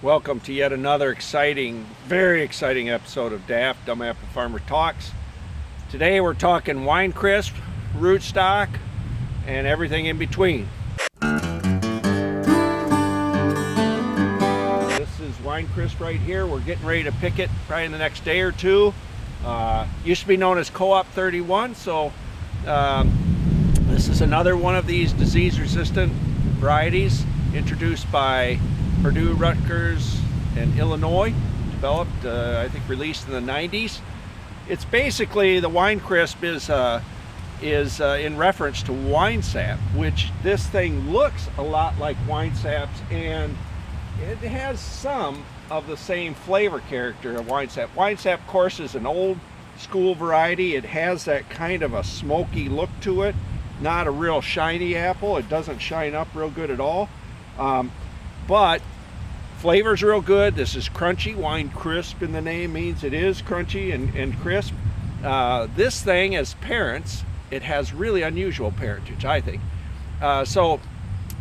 Welcome to yet another exciting, very exciting episode of DAFT, Dumb Apple Farmer Talks. Today we're talking Winecrisp, rootstock, and everything in between. This is Winecrisp right here. We're getting ready to pick it probably in the next day or two. Used to be known as Co-op 31, so this is another one of these disease-resistant varieties introduced by Purdue, Rutgers, and Illinois, developed, I think released in the 90s. It's basically, the Winecrisp is in reference to wine sap, which this thing looks a lot like wine saps, and it has some of the same flavor character of wine sap. Wine sap, of course, is an old school variety. It has that kind of a smoky look to it, not a real shiny apple. It doesn't shine up real good at all. But flavor's real good. This is crunchy. Winecrisp in the name means it is crunchy and crisp. This thing, as parents, it has really unusual parentage, I think. So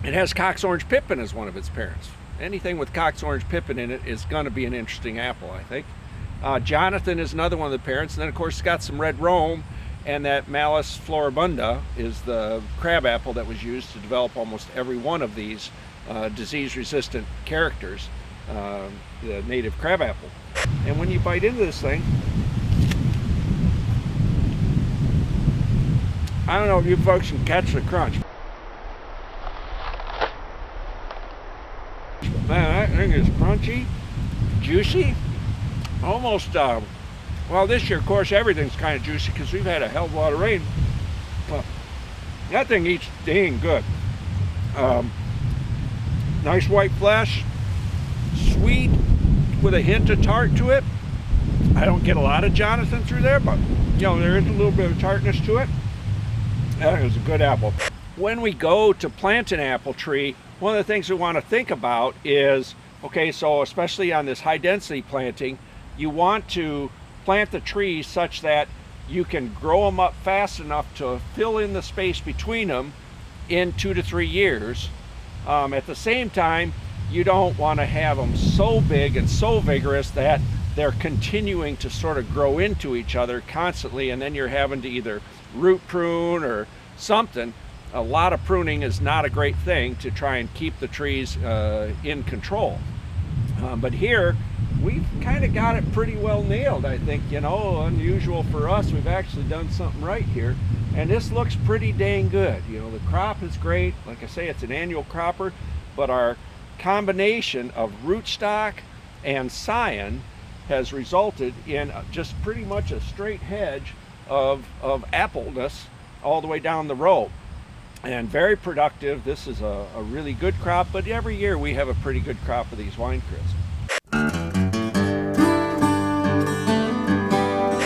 it has Cox Orange Pippin as one of its parents. Anything with Cox Orange Pippin in it is going to be an interesting apple, I think. Jonathan is another one of the parents, and then of course it's got some red Rome, and that Malus floribunda is the crabapple that was used to develop almost every one of these disease-resistant characters, the native crabapple. And when you bite into this thing, I don't know if you folks can catch the crunch. Man, that thing is crunchy, juicy, almost, well, this year, of course, everything's kind of juicy because we've had a hell of a lot of rain. Well, that thing eats dang good. Nice white flesh, sweet with a hint of tart to it. I don't get a lot of Jonathan through there, but you know, there is a little bit of tartness to it. That is a good apple. When we go to plant an apple tree, one of the things we want to think about is, okay, so especially on this high density planting, you want to plant the trees such that you can grow them up fast enough to fill in the space between them in 2 to 3 years. At the same time, you don't want to have them so big and so vigorous that they're continuing to sort of grow into each other constantly, and then you're having to either root prune or something. A lot of pruning is not a great thing to try and keep the trees in control. But here, we've kind of got it pretty well nailed, I think. You know, unusual for us, we've actually done something right here. And this looks pretty dang good. You know, the crop is great. Like I say, it's an annual cropper, but our combination of rootstock and scion has resulted in just pretty much a straight hedge of appleness all the way down the row. And very productive. This is a really good crop, but every year we have a pretty good crop of these Winecrisp.